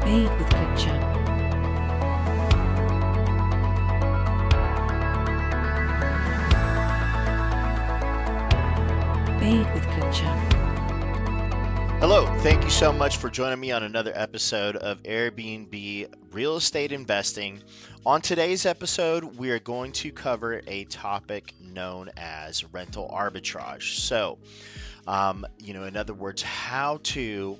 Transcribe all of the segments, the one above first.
Made with picture. Made with picture. Hello, thank you so much for joining me on another episode of Airbnb Real Estate Investing. On today's episode, we are going to cover a topic known as rental arbitrage. So, in other words, how to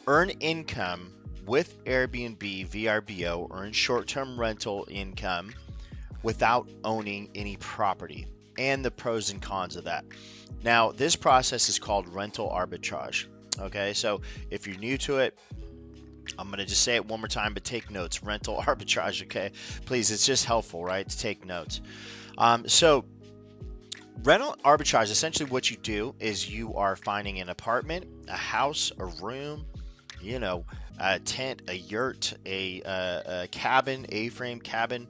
earn income with Airbnb VRBO, earn short-term rental income without owning any property, and the pros and cons of that. Now, this process is called rental arbitrage. Okay, so if you're new to it, I'm going to just say it one more time, but take notes. Rental arbitrage, okay? Please, it's just helpful, right, to take notes. So rental arbitrage, essentially what you do is you are finding an apartment, a house, a room, a tent, a yurt, a cabin, A-frame cabin,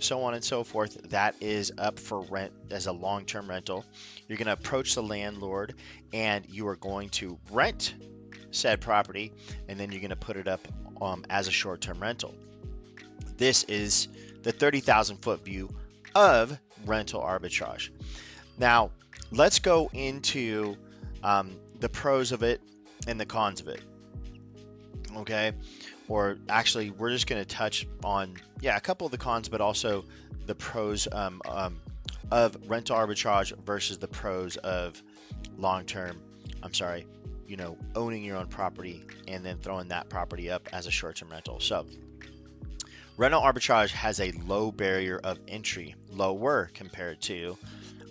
so on and so forth, that is up for rent as a long-term rental. You're going to approach the landlord and you are going to rent said property, and then you're going to put it up as a short-term rental. This is the 30,000 foot view of rental arbitrage. Now, let's go into the pros of it and the cons of it. Okay, or actually we're just going to touch on a couple of the cons, but also the pros of rental arbitrage versus the pros of owning your own property and then throwing that property up as a short-term rental. So rental arbitrage has a low barrier of entry, lower compared to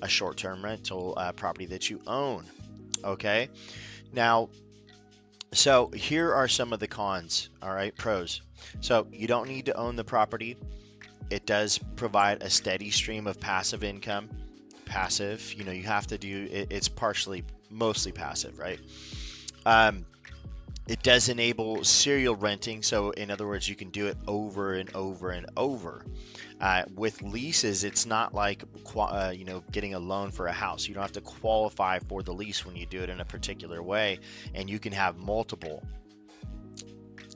a short-term rental property that you own. Okay, now, so here are some of the cons, all right, pros. So you don't need to own the property. It does provide a steady stream of passive income. Passive, you have to do, it's mostly passive, right? It does enable serial renting. So in other words, you can do it over and over and over. With leases, it's not like getting a loan for a house. You don't have to qualify for the lease when you do it in a particular way, and you can have multiple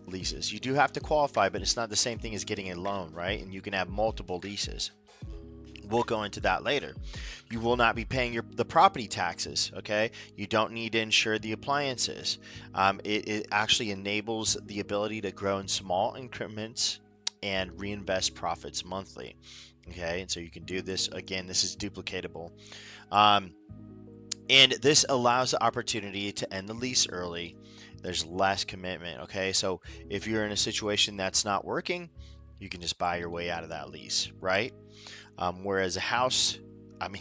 leases. You do have to qualify, but it's not the same thing as getting a loan, right? And you can have multiple leases. We'll go into that later. You will not be paying the property taxes, okay? You don't need to insure the appliances. It actually enables the ability to grow in small increments and reinvest profits monthly, okay? And so you can do this. Again, this is duplicatable. And this allows the opportunity to end the lease early. There's less commitment, okay? So if you're in a situation that's not working, you can just buy your way out of that lease, right? Whereas a house,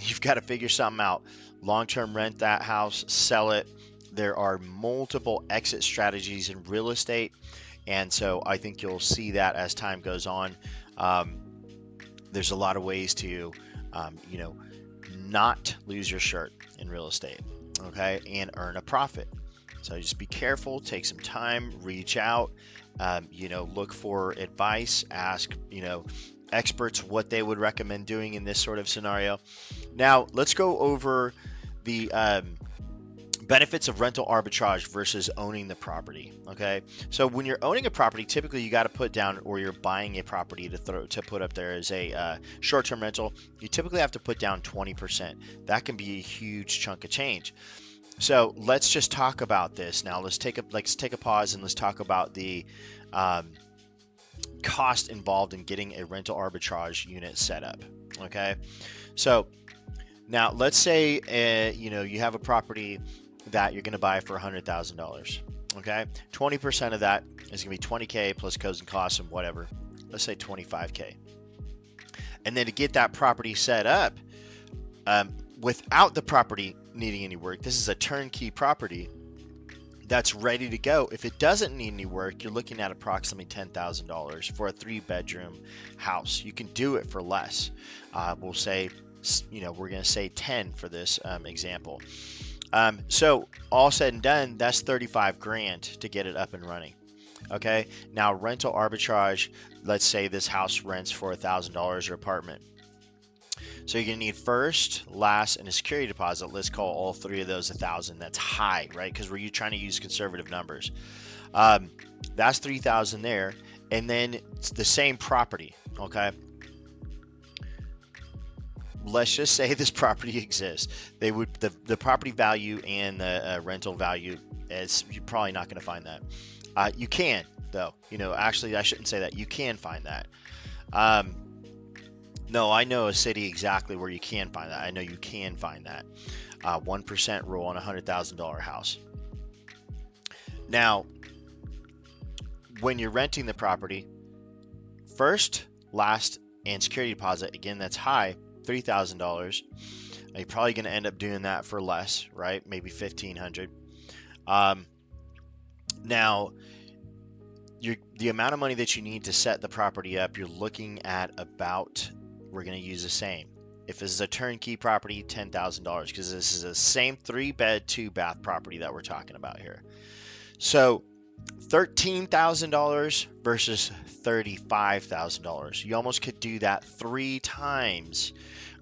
you've got to figure something out. Long-term rent that house, sell it. There are multiple exit strategies in real estate. And so I think you'll see that as time goes on. There's a lot of ways to, not lose your shirt in real estate, okay, and earn a profit. So just be careful, take some time, reach out, look for advice, ask, experts what they would recommend doing in this sort of scenario. Now, let's go over the benefits of rental arbitrage versus owning the property. Okay, so when you're owning a property, typically you got to put down, or you're buying a property to put up there as a short-term rental, you typically have to put down 20%. That can be a huge chunk of change. So let's just talk about this now. Let's take a pause and let's talk about the cost involved in getting a rental arbitrage unit set up. Okay, so now let's say you have a property that you're going to buy for $100,000. Okay, 20% of that is going to be $20K plus costs and costs and whatever. Let's say $25K. And then to get that property set up, without the property needing any work, this is a turnkey property that's ready to go. If it doesn't need any work, you're looking at approximately $10,000 for a 3-bedroom house. You can do it for less. We'll say, we're going to say 10 for this example. So all said and done, that's 35 grand to get it up and running. Okay, now rental arbitrage, let's say this house rents for $1,000 or apartment. So you're gonna need first, last, and a security deposit. Let's call all three of those 1,000. That's high, right? Because we're trying to use conservative numbers. That's 3,000 there, and then it's the same property. Okay. Let's just say this property exists. They would the property value and the rental value is you're probably not going to find that. You can though. Actually, I shouldn't say that. You can find that. No, I know a city exactly where you can find that. I know you can find that. 1% rule on a $100,000 house. Now, when you're renting the property, first, last, and security deposit, again, that's high, $3,000. You're probably going to end up doing that for less, right? Maybe $1,500. Now, the amount of money that you need to set the property up, you're looking at about, we're going to use the same. If this is a turnkey property, $10,000, because this is the same 3-bed, 2-bath property that we're talking about here. So $13,000 versus $35,000. You almost could do that 3 times.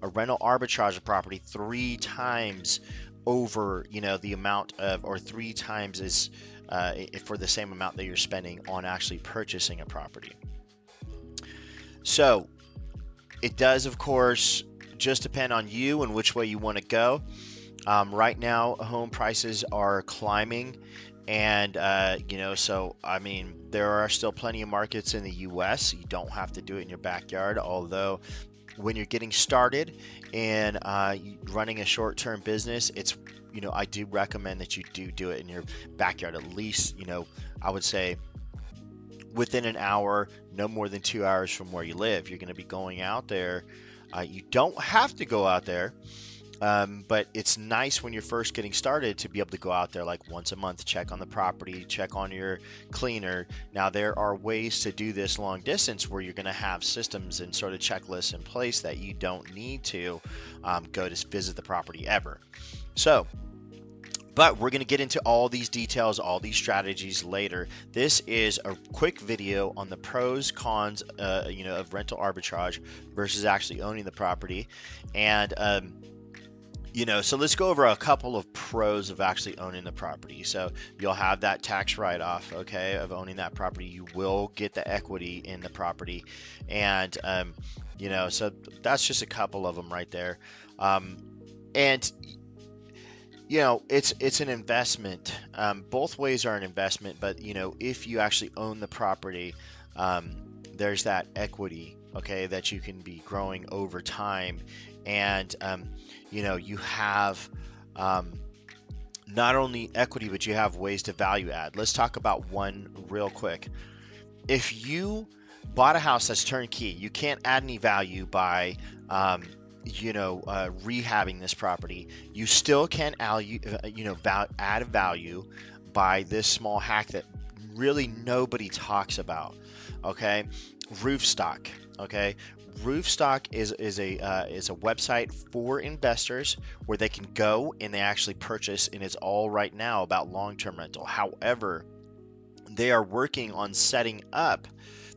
A rental arbitrage property 3 times over, the amount of, or 3 times is for the same amount that you're spending on actually purchasing a property. So it does, of course, just depend on you and which way you want to go. Right now, home prices are climbing. And, so, I mean, there are still plenty of markets in the U.S. You don't have to do it in your backyard, although when you're getting started and running a short-term business, it's, I do recommend that you do it in your backyard, at least, I would say within an hour, no more than 2 hours from where you live. You're going to be going out there. You don't have to go out there. But it's nice when you're first getting started to be able to go out there like once a month, check on the property, check on your cleaner. Now, there are ways to do this long distance where you're going to have systems and sort of checklists in place that you don't need to go to visit the property ever. So, but we're going to get into all these details, all these strategies later. This is a quick video on the pros, cons, of rental arbitrage versus actually owning the property. And, so let's go over a couple of pros of actually owning the property. So you'll have that tax write-off, okay, of owning that property. You will get the equity in the property. And, so that's just a couple of them right there. And, it's an investment. Both ways are an investment, but, if you actually own the property, there's that equity, okay, that you can be growing over time. And, you have not only equity, but you have ways to value add. Let's talk about one real quick. If you bought a house that's turnkey, you can't add any value by, rehabbing this property. You still can, add value by this small hack that really nobody talks about. Okay, roof stock. Okay. Roof stock is a website for investors where they can go and they actually purchase, and it's all right now about long-term rental. However, they are working on setting up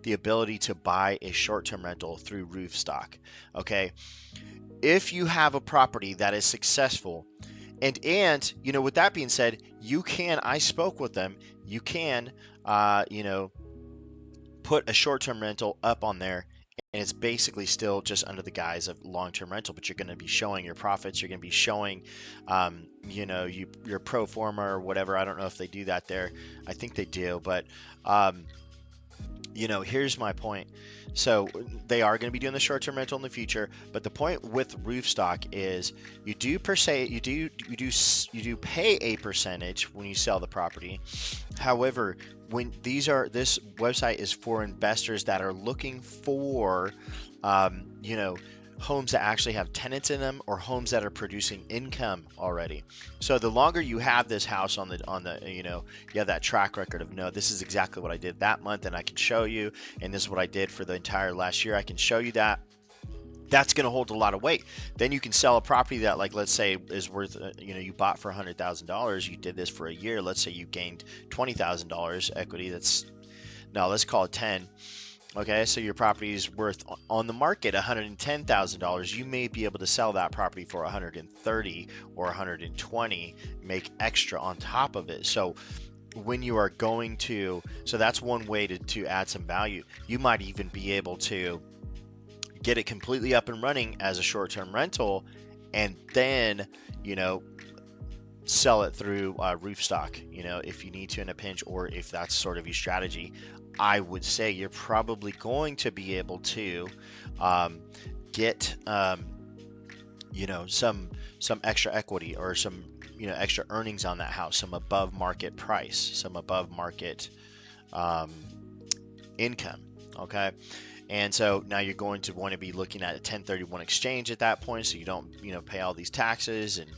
the ability to buy a short-term rental through roof stock. Okay, if you have a property that is successful, and with that being said, you can. I spoke with them. You can, put a short-term rental up on there. And it's basically still just under the guise of long-term rental, but you're going to be showing your profits. You're going to be showing, your pro forma or whatever. I don't know if they do that there. I think they do, but, here's my point. So they are going to be doing the short-term rental in the future, but the point with roof stock is you do pay a percentage when you sell the property. However, when this website is for investors that are looking for, homes that actually have tenants in them or homes that are producing income already. So the longer you have this house on the you have that track record of, no, this is exactly what I did that month and I can show you, and this is what I did for the entire last year, I can show you that. That's going to hold a lot of weight. Then you can sell a property that, like, let's say is worth, you bought for $100,000. You did this for a year. Let's say you gained $20,000 equity. Let's call it 10. Okay, so your property is worth on the market $110,000. You may be able to sell that property for 130 or 120, make extra on top of it. So when you are going to, so that's one way to add some value. You might even be able to get it completely up and running as a short-term rental, and then, you know, sell it through roof stock, you know, if you need to in a pinch, or if that's sort of your strategy. I would say you're probably going to be able to get you know, some extra equity, or some, you know, extra earnings on that house, some above market price, some above market um, income. Okay. And so now you're going to want to be looking at a 1031 exchange at that point, so you don't, you know, pay all these taxes and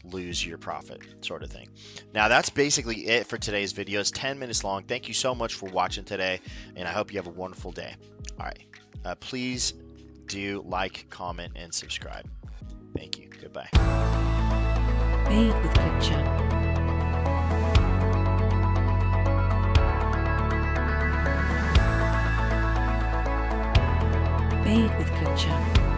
lose your profit, sort of thing. Now that's basically it for today's video. It's 10 minutes long. Thank you so much for watching today, and I hope you have a wonderful day. All right. Please do like, comment, and subscribe. Thank you. Goodbye. Made with Kitchen. Made with Kitchen.